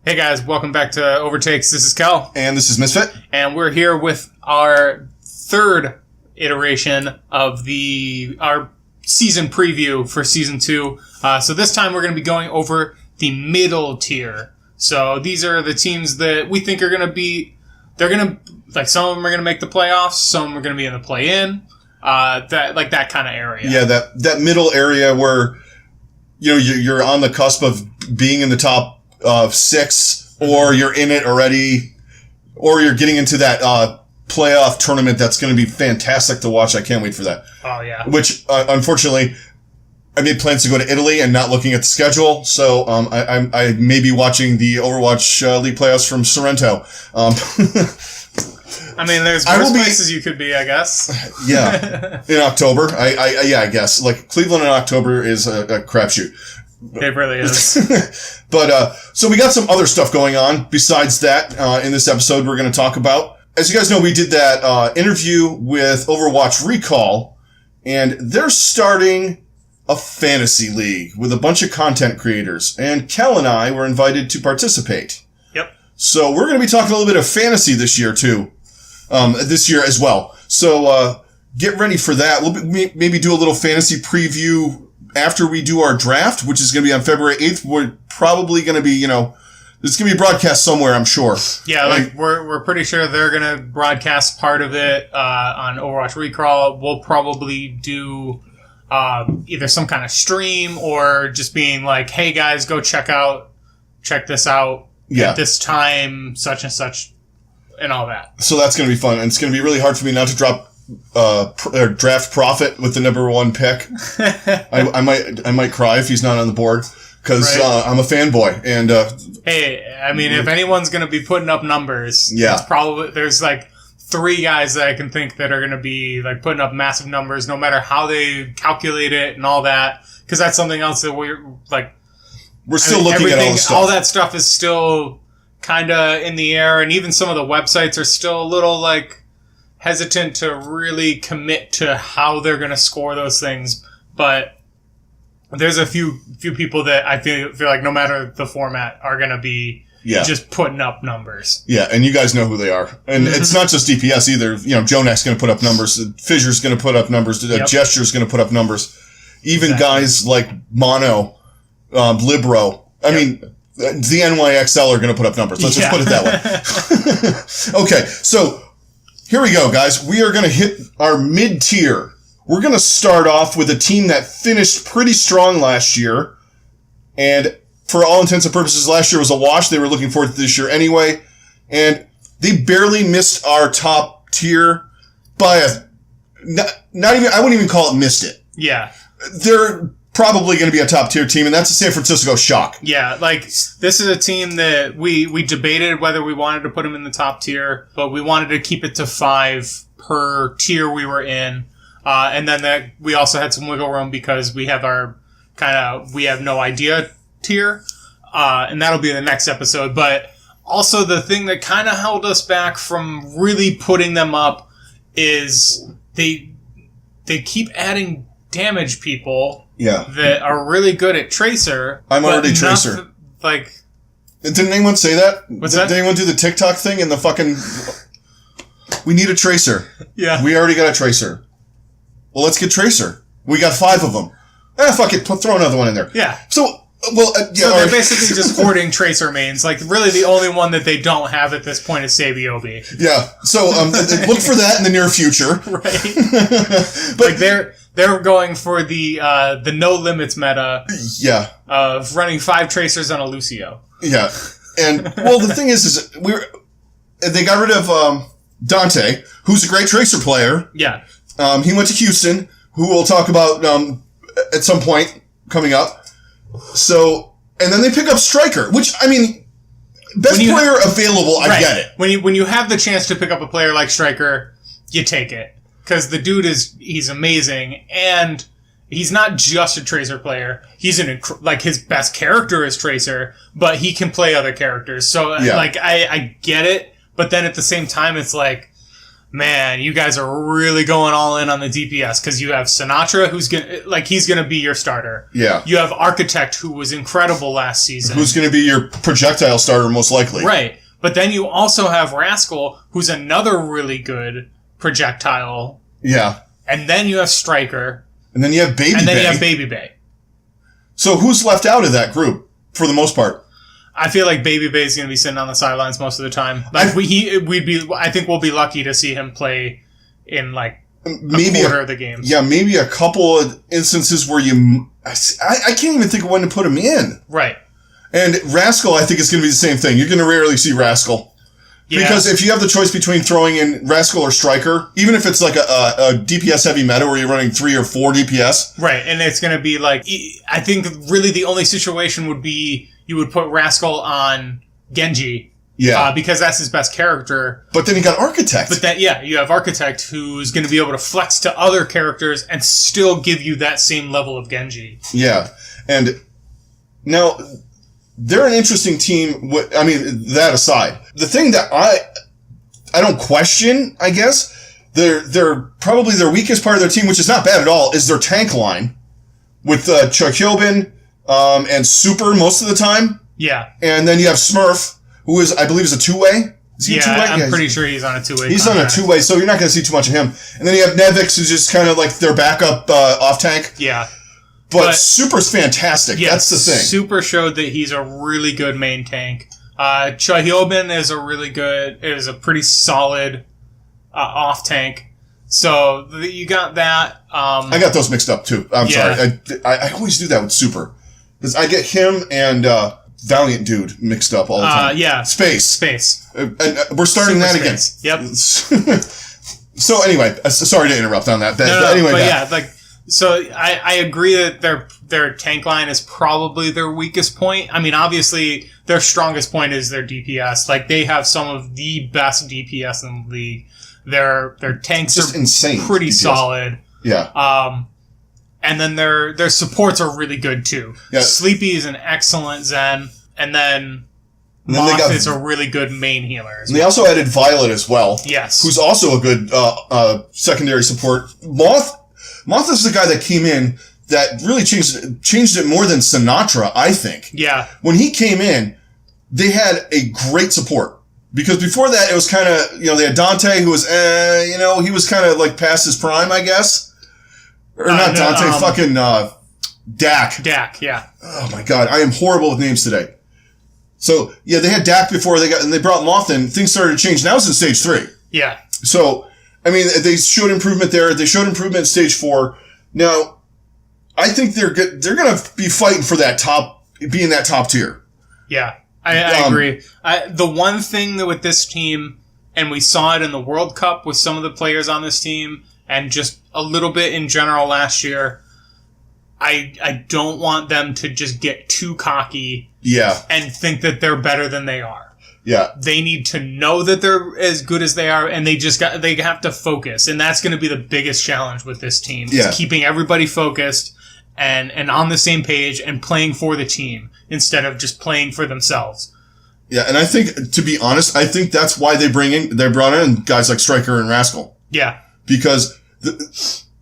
Hey guys, welcome back to Overtakes. This is Cal. And this is Misfit. And we're here with our third iteration of our season preview for Season 2. So this time we're going to be going over the middle tier. So these are the teams that we think are going to be... some of them are going to make the playoffs, some are going to be in the play-in. That kind of area. Yeah, that middle area where you're on the cusp of being in the top 6, or you're in it already, or you're getting into that playoff tournament that's going to be fantastic to watch. I can't wait for that. Oh, yeah. Which, unfortunately, I made plans to go to Italy and not looking at the schedule, so I may be watching the Overwatch League playoffs from Sorrento. I mean, there's worse places you could be, I guess. Yeah. In October. I guess. Like, Cleveland in October is a crapshoot. It really is. But, so we got some other stuff going on besides that, in this episode we're going to talk about. As you guys know, we did that, interview with Overwatch Recall, and they're starting a fantasy league with a bunch of content creators, and Cal and I were invited to participate. Yep. So we're going to be talking a little bit of fantasy this year too. This year as well. So, get ready for that. We'll maybe do a little fantasy preview after we do our draft, which is going to be on February 8th. We're probably going to be, it's going to be broadcast somewhere, I'm sure. Yeah, we're pretty sure they're going to broadcast part of it, on Overwatch Recall. We'll probably do, either some kind of stream or just being like, hey guys, go check this out at this time, such and such, and all that. So that's going to be fun. And it's going to be really hard for me not to drop draft profit with the number 1 pick. I might cry if he's not on the board because I'm a fanboy. And hey, I mean, if anyone's going to be putting up numbers, it's probably there's like 3 guys that I can think that are going to be like putting up massive numbers, no matter how they calculate it and all that. Because that's something else that we're still looking at all this stuff. All that stuff is still kind of in the air, and even some of the websites are still a little hesitant to really commit to how they're going to score those things. But there's a few people that I feel like no matter the format are going to be just putting up numbers. Yeah, and you guys know who they are. And it's not just DPS either. Jonak's going to put up numbers. Fissure's going to put up numbers. Gesture's going to put up numbers. Even guys like Mono, Libro. I mean, the NYXL are going to put up numbers. Let's just put it that way. Okay, so here we go, guys. We are going to hit our mid-tier. We're going to start off with a team that finished pretty strong last year. And for all intents and purposes, last year was a wash. They were looking forward to this year anyway. And they barely missed our top tier by not even, I wouldn't even call it missed it. Yeah. They're probably going to be a top tier team, and that's the San Francisco Shock. Yeah, this is a team that we debated whether we wanted to put them in the top tier, but we wanted to keep it to 5 per tier we were in. And then we also had some wiggle room because we have our we have no idea tier. And that'll be the next episode. But also the thing that kind of held us back from really putting them up is they keep adding damage people. Yeah. That are really good at Tracer. I'm already Tracer. Didn't anyone say that? What's that? Did anyone do the TikTok thing and the fucking... We need a Tracer. Yeah. We already got a Tracer. Well, let's get Tracer. We got 5 of them. Fuck it. Throw another one in there. Yeah. So they're basically just hoarding Tracer mains. Really the only one that they don't have at this point is Sabiobi. Yeah. So, look for that in the near future. Right. But they're going for the no limits meta. Yeah. Of running 5 Tracers on a Lucio. Yeah. And, the thing is they got rid of, Dante, who's a great Tracer player. Yeah. He went to Houston, who we'll talk about, at some point coming up. So, and then they pick up Striker, which, best player available, I get it. When you have the chance to pick up a player like Striker, you take it. Because the dude he's amazing, and he's not just a Tracer player. He's his best character is Tracer, but he can play other characters. So, I get it, but then at the same time, it's man, you guys are really going all in on the DPS because you have Sinatra, he's gonna be your starter. Yeah. You have Architect, who was incredible last season. Who's going to be your projectile starter most likely. Right. But then you also have Rascal, who's another really good projectile. Yeah. And then you have Striker. And then you have Baby Bay. And then you have Baby Bay. So who's left out of that group for the most part? I feel like Baby Bay is going to be sitting on the sidelines most of the time. Like I think we'll be lucky to see him play in like maybe a quarter of the games. Yeah, maybe a couple of instances where I can't even think of when to put him in. Right. And Rascal, I think it's going to be the same thing. You're going to rarely see Rascal. Yeah. Because if you have the choice between throwing in Rascal or Striker, even if it's like a DPS heavy meta where you're running 3 or 4 DPS. Right, and it's going to be like, I think really the only situation would be you would put Rascal on Genji. Yeah. Because that's his best character. But then you got Architect. But then, you have Architect who's going to be able to flex to other characters and still give you that same level of Genji. Yeah. And now, they're an interesting team. I mean, that aside. The thing that I don't question, I guess, they're probably their weakest part of their team, which is not bad at all, is their tank line. With Chukyobin and Super most of the time. Yeah. And then you have Smurf, who I believe is a two-way. Is he a two-way? I'm pretty sure he's on a two-way. He's on a two-way, so you're not going to see too much of him. And then you have Nevix, who's just kind of like their backup off-tank. Yeah. But Super's fantastic. Yeah, that's the thing. Super showed that he's a really good main tank. Chuhyobin is a pretty solid off-tank. So you got that. I got those mixed up, too. I'm sorry. I always do that with Super. Because I get him and Valiant Dude mixed up all the time. Yeah. Space. And we're starting Super that again. Yep. So anyway, sorry to interrupt on that. So I agree that their tank line is probably their weakest point. I mean, obviously, their strongest point is their DPS. Like, they have some of the best DPS in the league. Their tanks just are insane pretty DPS. Solid. Yeah. And then their supports are really good too. Yeah. Sleepy is an excellent Zen, and then Moth is a really good main healer. And they also added Violet as well. Yes. Who's also a good secondary support. Moth is the guy that came in that really changed it more than Sinatra, I think. Yeah. When he came in, they had a great support. Because before that, it was kind of, they had Dante, who was, he was kind of like past his prime, I guess. Or not Dante, fucking Dak. Dak, yeah. Oh my god, I am horrible with names today. So, yeah, they had Dak before they brought Moth in. Things started to change. Now it's in stage 3. Yeah. So, I mean, they showed improvement there. They showed improvement in stage 4. Now, I think they're going to be fighting for that being that top tier. Yeah, I agree. The one thing that with this team, and we saw it in the World Cup with some of the players on this team, and just a little bit in general last year, I don't want them to just get too cocky. Yeah. And think that they're better than they are. Yeah. They need to know that they're as good as they are, and they have to focus. And that's going to be the biggest challenge with this team. Yeah. Is keeping everybody focused and on the same page and playing for the team instead of just playing for themselves. Yeah, and I think, to be honest, that's why they brought in guys like Striker and Rascal. Yeah. Because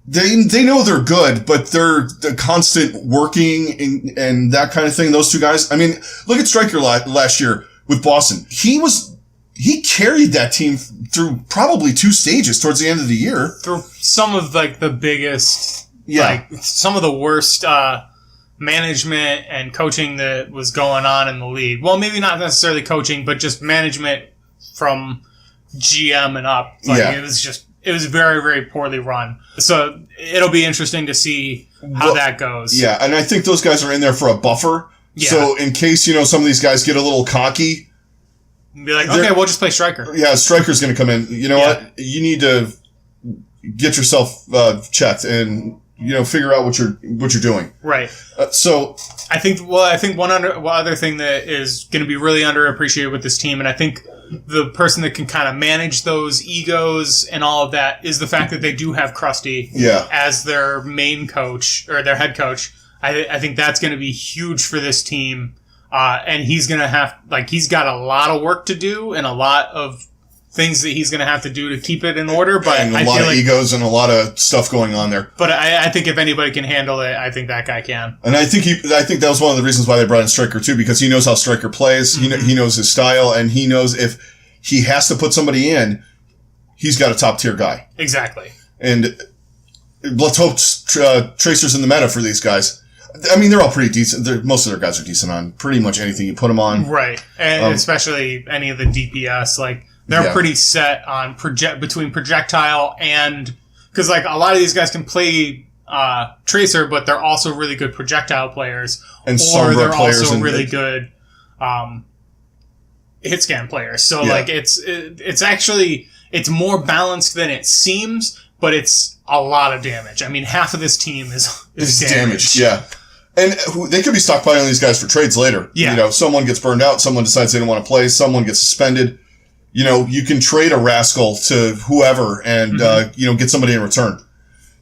they know they're good, but they're the constant working and that kind of thing. Those two guys. I mean, look at Striker last year with Boston. He carried that team through probably 2 stages towards the end of the year. Through some of like the biggest, some of the worst management and coaching that was going on in the league. Well, maybe not necessarily coaching, but just management from GM and up. It was very, very poorly run. So it'll be interesting to see how that goes. Yeah, and I think those guys are in there for a buffer. Yeah. So in case, some of these guys get a little cocky. Be like, okay, we'll just play Striker. Yeah, Striker's going to come in. You know what? You need to get yourself checked and, figure out what you're doing. Right. So I think one other thing that is going to be really underappreciated with this team, and I think the person that can kind of manage those egos and all of that is the fact that they do have Krusty as their main coach or their head coach. I think that's going to be huge for this team. And he's going to he's got a lot of work to do and a lot of things that he's going to have to do to keep it in order. But and I a lot feel of like, egos and a lot of stuff going on there. But I think if anybody can handle it, I think that guy can. And I think that was one of the reasons why they brought in Striker too, because he knows how Striker plays. He knows his style, and he knows if he has to put somebody in, he's got a top tier guy. Exactly. And let's hope Tracer's in the meta for these guys. I mean, they're all pretty decent. Most of their guys are decent on pretty much anything you put them on. Right. And especially any of the DPS. Like, they're pretty set on between projectile and... Because, like, a lot of these guys can play Tracer, but they're also really good projectile players. And or they're players also really good hit scan players. So, like, it's actually... It's more balanced than it seems, but it's a lot of damage. I mean, half of this team is damaged. Yeah. And they could be stockpiling these guys for trades later. Yeah. You know, someone gets burned out, someone decides they don't want to play, someone gets suspended. You know, you can trade a rascal to whoever and, get somebody in return.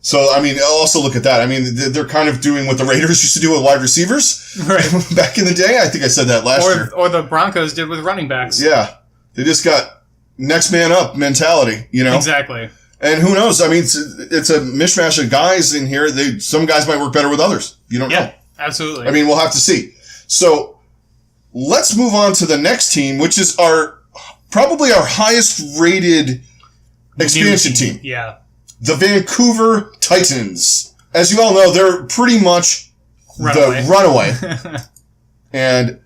So, I mean, also look at that. I mean, they're kind of doing what the Raiders used to do with wide receivers. Right. Back in the day. I think I said that last year. Or the Broncos did with running backs. Yeah. They just got next man up mentality, you know? Exactly. And who knows? I mean, it's a mishmash of guys in here. Some guys might work better with others. You don't know. Absolutely. I mean, we'll have to see. So let's move on to the next team, which is probably our highest rated expansion team. Yeah. The Vancouver Titans. As you all know, they're pretty much the runaway. And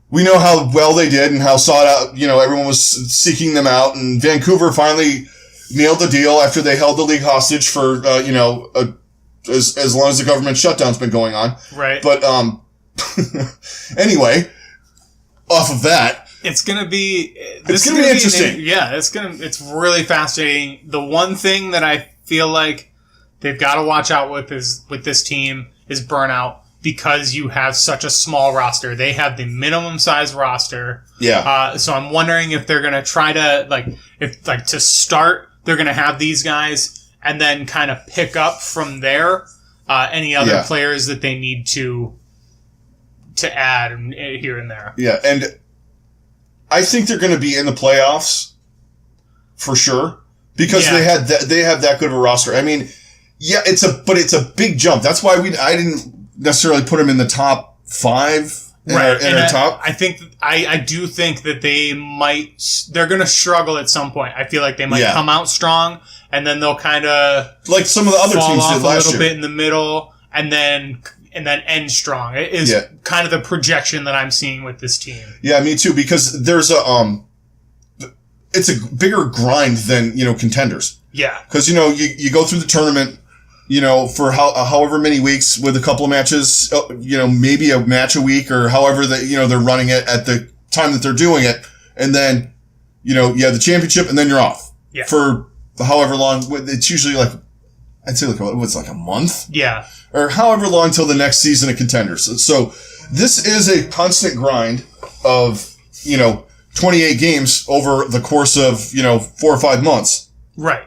we know how well they did and how sought out, everyone was seeking them out. And Vancouver finally nailed the deal after they held the league hostage for, as long as the government shutdown's been going on. Right. But, anyway, off of that. It's going to be... It's going to be interesting. It's really fascinating. The one thing that I feel like they've got to watch out with this team is burnout, because you have such a small roster. They have the minimum size roster. Yeah. So I'm wondering if they're going to try to, to start, they're going to have these guys and then kind of pick up from there any other players that they need to add here and there. Yeah, and I think they're going to be in the playoffs for sure, because they have that good of a roster. I mean, it's a big jump. That's why I didn't necessarily put them in the top 5 in our top. I do think that they're going to struggle at some point. I feel like they might come out strong, and then they'll kind of like some of the other fall teams off did last a little year. bit in the middle, and then end strong. It is kind of the projection that I'm seeing with this team. Yeah, me too, because there's it's a bigger grind than, contenders. Yeah. Because, you go through the tournament, for however many weeks with a couple of matches, maybe a match a week, or however that, they're running it at the time that they're doing it. And then, you have the championship and then you're off for however long. It's usually I'd say like a month? Yeah. Or however long till the next season of contenders. So this is a constant grind of, 28 games over the course of, 4 or 5 months. Right.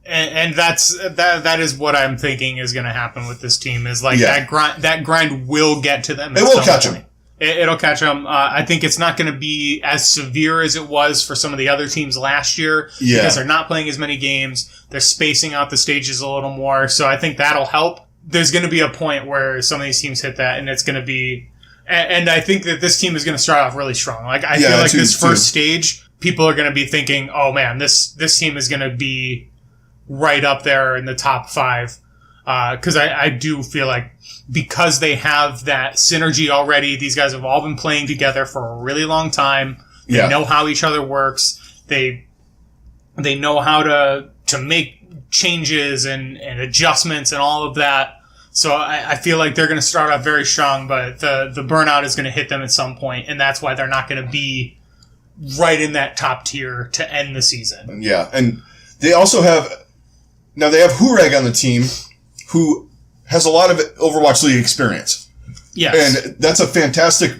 And that is what I'm thinking is going to happen with this team, is that grind will get to them. It will catch them. It'll catch them. I think it's not going to be as severe as it was for some of the other teams last year, because they're not playing as many games. They're spacing out the stages a little more. So I think that'll help. There's going to be a point where some of these teams hit that, and it's going to be, and I think that this team is going to start off really strong. I feel like this first stage, people are going to be thinking, oh man, this team is going to be right up there in the top 5. Because I do feel like, because they have that synergy already, these guys have all been playing together for a really long time. They know how each other works. They know how to make changes and adjustments and all of that. So I feel like they're going to start off very strong, but the burnout is going to hit them at some point, and that's why they're not going to be right in that top tier to end the season. Yeah, and they also have Hureg on the team, who has a lot of Overwatch League experience. Yes. And that's a fantastic,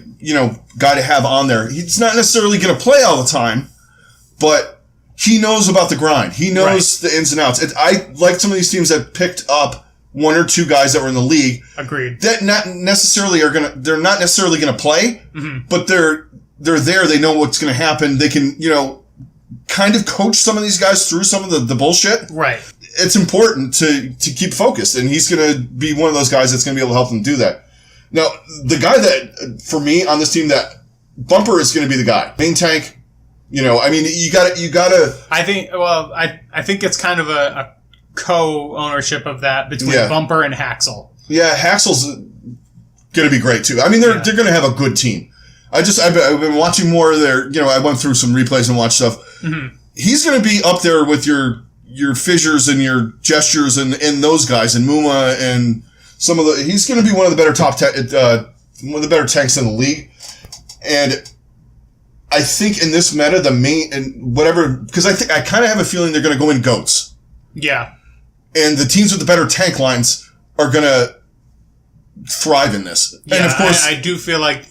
guy to have on there. He's not necessarily going to play all the time, but he knows about the grind. He knows the ins and outs. I like some of these teams that picked up 1 or 2 guys that were in the league. Agreed. That they're not necessarily going to play, but they're there. They know what's going to happen. They can, kind of coach some of these guys through some of the bullshit. Right. It's important to keep focused, and he's going to be one of those guys that's going to be able to help them do that. Now, the guy that, for me, on this team, that Bumper is going to be the guy. Main tank, you gotta... I think it's kind of a co-ownership of that between Bumper and Haxel. Yeah, Haxel's going to be great, too. I mean, they're going to have a good team. I've been watching more of their, I went through some replays and watched stuff. Mm-hmm. He's going to be up there with your Fissures and your Gestures and those guys, and Muma and some of the... He's going to be one of the better one of the better tanks in the league. And I think in this meta, because I kind of have a feeling they're going to go in goats. Yeah. And the teams with the better tank lines are going to thrive in this. Yeah, and of course, I do feel like...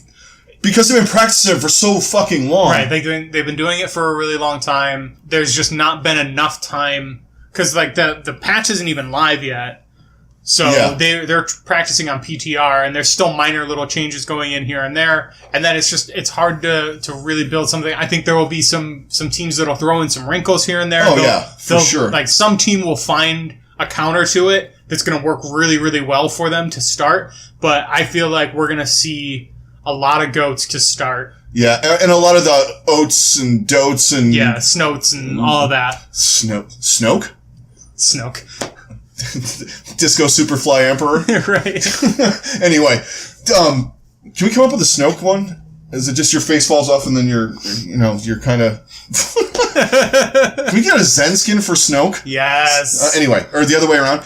Because they've been practicing it for so fucking long. Right, they've been doing it for a really long time. There's just not been enough time... Because the patch isn't even live yet. So they're practicing on PTR, and there's still minor little changes going in here and there. And then it's hard to really build something. I think there will be some teams that'll throw in some wrinkles here and there. Oh, for sure. Like some team will find a counter to it that's going to work really, really well for them to start. But I feel like we're going to see a lot of goats to start. Yeah, and a lot of the oats and dotes and... Yeah, snotes and all of that. Snoke? Snoke. Disco Superfly Emperor. Right. Anyway, can we come up with a Snoke one? Is it just your face falls off and then you're kind of... Can we get a Zen skin for Snoke? Yes. Anyway, or the other way around.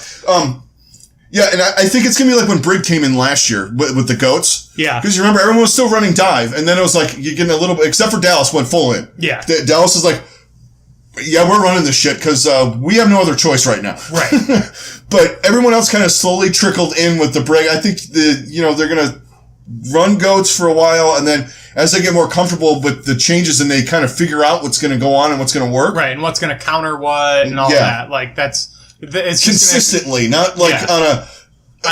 Yeah, and I think it's going to be like when Brig came in last year with the goats. Yeah. Because you remember, everyone was still running dive, and then it was like, you're getting a little bit... Except for Dallas went full in. Yeah. Dallas is like... Yeah, we're running this shit because we have no other choice right now. Right. But everyone else kind of slowly trickled in with the Brig. I think they're going to run goats for a while, and then as they get more comfortable with the changes and they kind of figure out what's going to go on and what's going to work. Right, and what's going to counter what and all that. Like, it's consistently, not like on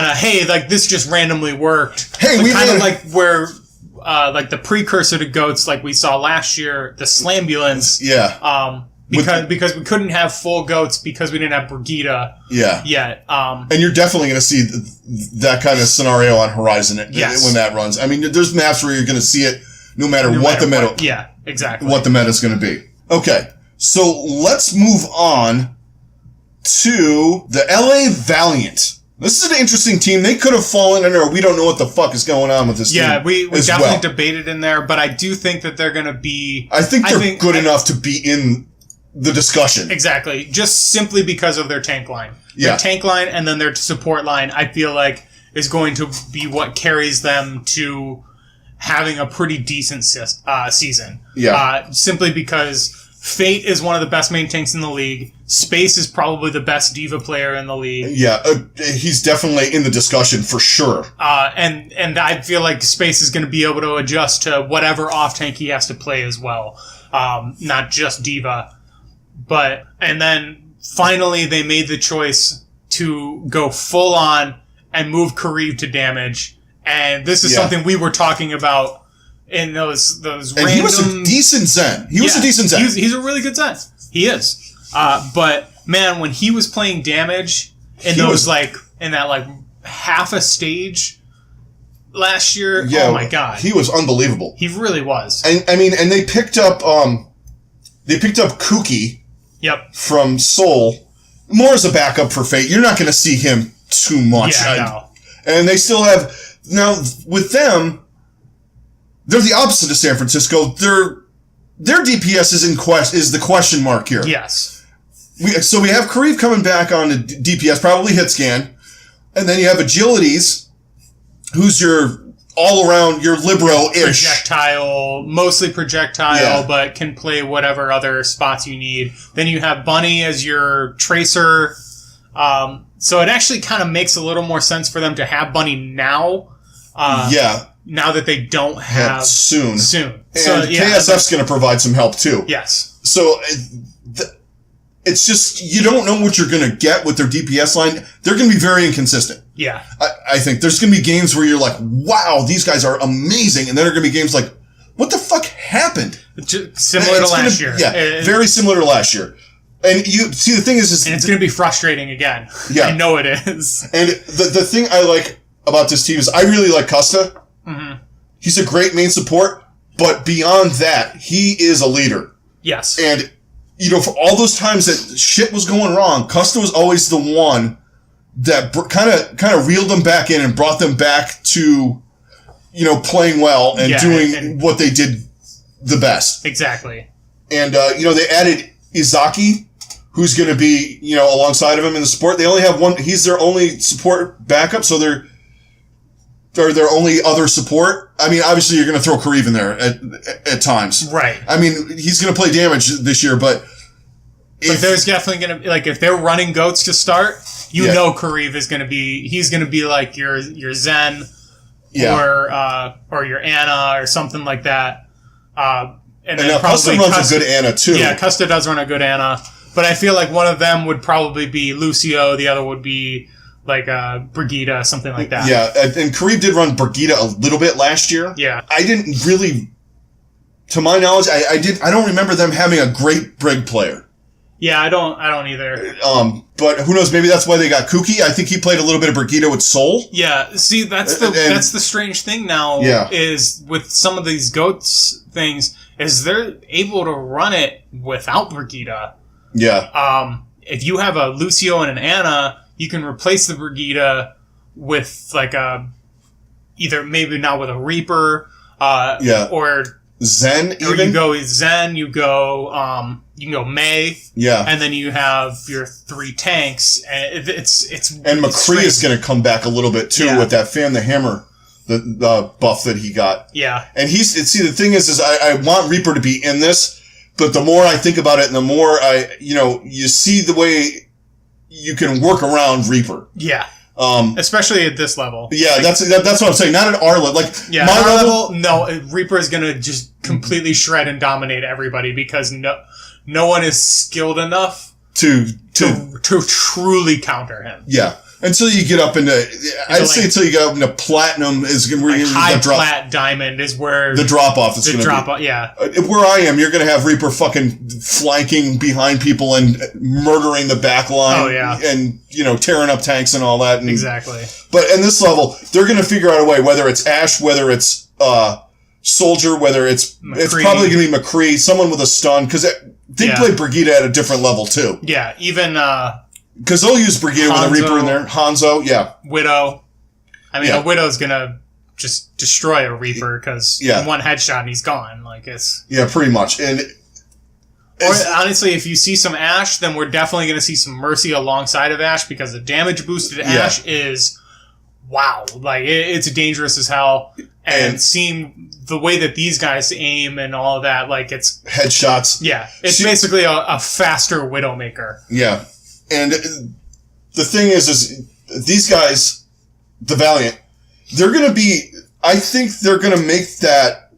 a hey, like this just randomly worked. Hey, we kind of like where like the precursor to goats, like we saw last year, the Slambulance. Yeah. Because we couldn't have full goats because we didn't have Brigida yet. And you're definitely going to see that kind of scenario on Horizon when that runs. I mean, there's maps where you're going to see it no matter what the meta... Yeah, exactly. What the meta's going to be. Okay, so let's move on to the LA Valiant. This is an interesting team. They could have fallen under, we don't know what the fuck is going on with this team. Yeah, we definitely debated in there, but I do think that they're going to be... I think they're good enough to be in the discussion. Exactly. Just simply because of their tank line. Yeah. Their tank line and then their support line, I feel like, is going to be what carries them to having a pretty decent season. Yeah. Simply because Fate is one of the best main tanks in the league. Space is probably the best diva player in the league. Yeah, he's definitely in the discussion for sure. And I feel like Space is going to be able to adjust to whatever off tank he has to play as well. Not just diva. And then finally they made the choice to go full on and move Kareev to damage. And this is something we were talking about in those random... And he was a decent Zen. He's a really good Zen. He is. But man, when he was playing damage in that half a stage last year, oh my god. He was unbelievable. He really was. And I mean, and they picked up Kuki. Yep. From Seoul, more as a backup for Fate. You're not going to see him too much. Yeah, no. And they still have... Now, with them, they're the opposite of San Francisco. Their DPS is the question mark here. Yes. So we have Kareev coming back on the DPS, probably hit scan. And then you have Agilities, who's your all-around, your libero-ish. Mostly projectile, but can play whatever other spots you need. Then you have Bunny as your tracer. So it actually kind of makes a little more sense for them to have Bunny now. Now that they don't have... Soon. And so, KSF's going to provide some help, too. Yes. So... It's just, you don't know what you're going to get with their DPS line. They're going to be very inconsistent. Yeah. I think there's going to be games where you're like, wow, these guys are amazing. And then there are going to be games like, what the fuck happened? Similar to last year. Yeah, very similar to last year. And you see, the thing is and it's going to be frustrating again. Yeah. I know it is. And the thing I like about this team is I really like Custa. Mm-hmm. He's a great main support, but beyond that, he is a leader. Yes. And, for all those times that shit was going wrong, Custa was always the one that kind of reeled them back in and brought them back to, playing well and doing what they did the best. Exactly. And, they added Izaki, who's going to be, alongside of him in the support. They only have one. He's their only support backup, so they're their only other support. I mean, obviously you're going to throw Kareev in there at times. Right. I mean, he's going to play damage this year, but there's definitely going to be, if they're running goats to start, know Kareev is going to be, he's going to be like your Zen or your Anna or something like that. And then now probably Custa runs a good Anna too. Yeah, Custa does run a good Anna. But I feel like one of them would probably be Lucio, the other would be like Brigitte, something like that. Yeah, and Kareev did run Brigitte a little bit last year. Yeah. I didn't really, to my knowledge, I don't remember them having a great Brig player. Yeah, I don't either. But who knows, maybe that's why they got Kuki. I think he played a little bit of Brigitte with Soul. Yeah, see, that's the strange thing now is with some of these goats things, is they're able to run it without Brigitte. Yeah. If you have a Lucio and an Anna, you can replace the Brigitte with like either maybe not with a Reaper, or Zen. Even? Or you go Zen, you can go May, and then you have your 3 tanks, and and McCree is going to come back a little bit too with that Fan the Hammer, the buff that he got. Yeah, and the thing is I want Reaper to be in this. But the more I think about it and the more you see the way you can work around Reaper. Yeah. Especially at this level. Yeah, that's what I'm saying. Not at our level. My level, no, Reaper is going to just completely shred and dominate everybody because no one is skilled enough to truly counter him. Yeah. Until you get up into, until you get up into platinum is where you're high plat diamond is where the drop off is going to be. Yeah. Where I am, you're going to have Reaper fucking flanking behind people and murdering the back line. Oh, yeah. And, tearing up tanks and all that. And, exactly. But in this level, they're going to figure out a way, whether it's Ashe, whether it's Soldier, whether it's probably going to be McCree, someone with a stun, because they play Brigitte at a different level too. Yeah, even because they'll use Brigitte with a Reaper in there. Hanzo, yeah. Widow. I mean, a Widow's gonna just destroy a Reaper because one headshot and he's gone. Yeah, pretty much. And honestly, if you see some Ashe, then we're definitely gonna see some Mercy alongside of Ashe because the damage boosted Ashe is wow. It's dangerous as hell. And seeing the way that these guys aim and all of that, it's headshots. Yeah, it's basically a faster Widowmaker. Yeah. And the thing is these guys, the Valiant, I think they're going to make that,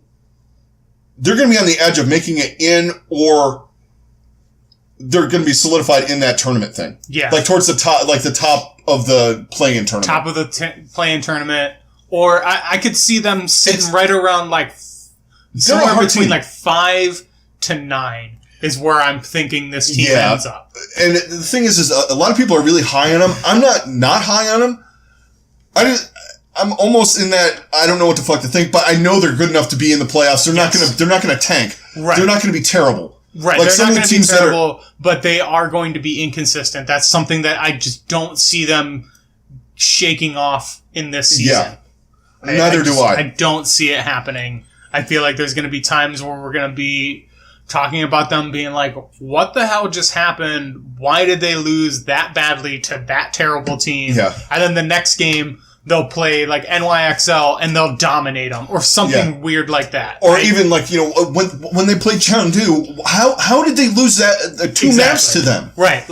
they're going to be on the edge of making it in, or they're going to be solidified in that tournament thing. Yeah. Towards the top of the play-in tournament. Top of the play-in tournament. Or I could see them sitting right around somewhere between 5 to 9. Is where I'm thinking this team ends up. And the thing is a lot of people are really high on them. I'm not high on them. I'm almost in that I don't know what the fuck to think, but I know they're good enough to be in the playoffs. They're not gonna tank. Right. They're not gonna be terrible. Right. They're not gonna be terrible, but they are going to be inconsistent. That's something that I just don't see them shaking off in this season. Yeah. Neither do I. I don't see it happening. I feel like there's gonna be times where we're gonna be talking about them being like, what the hell just happened? Why did they lose that badly to that terrible team? Yeah. And then the next game, they'll play NYXL and they'll dominate them or something weird like that. Or even when they played Chengdu, how did they lose that 2 maps to them? Right.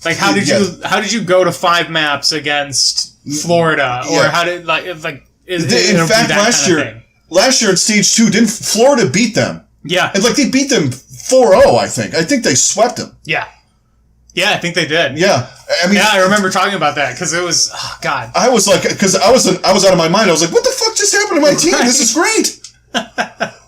How did you go to 5 maps against Florida? Or how did in fact last year in stage 2, didn't Florida beat them? Yeah. And they beat them 4-0, I think. I think they swept them. Yeah. Yeah, I think they did. Yeah. I mean, I remember talking about that because it was, oh, God. I was because I was out of my mind. I was like, what the fuck just happened to my team? This is great.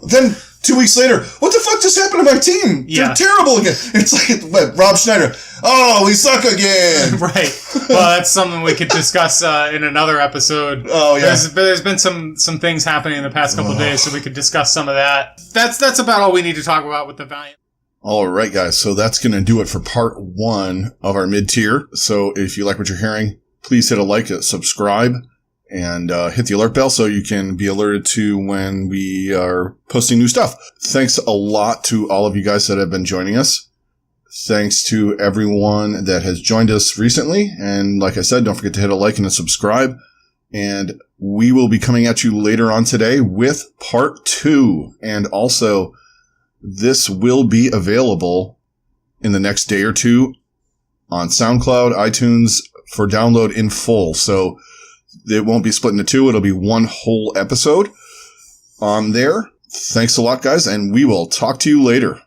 Then 2 weeks later, what the fuck just happened to my team? Yeah. They're terrible again. It's like, what, Rob Schneider, oh, we suck again. Right. Well, that's something we could discuss in another episode. Oh, yeah. There's been some things happening in the past couple of days, so we could discuss some of that. That's about all we need to talk about with the Valiant. All right, guys. So that's going to do it for part 1 of our mid-tier. So if you like what you're hearing, please hit a like, subscribe, and hit the alert bell so you can be alerted to when we are posting new stuff. Thanks a lot to all of you guys that have been joining us. Thanks to everyone that has joined us recently. And like I said, don't forget to hit a like and a subscribe. And we will be coming at you later on today with part 2. And also, this will be available in the next day or two on SoundCloud, iTunes for download in full. So it won't be split into 2. It'll be one whole episode on there. Thanks a lot, guys, and we will talk to you later.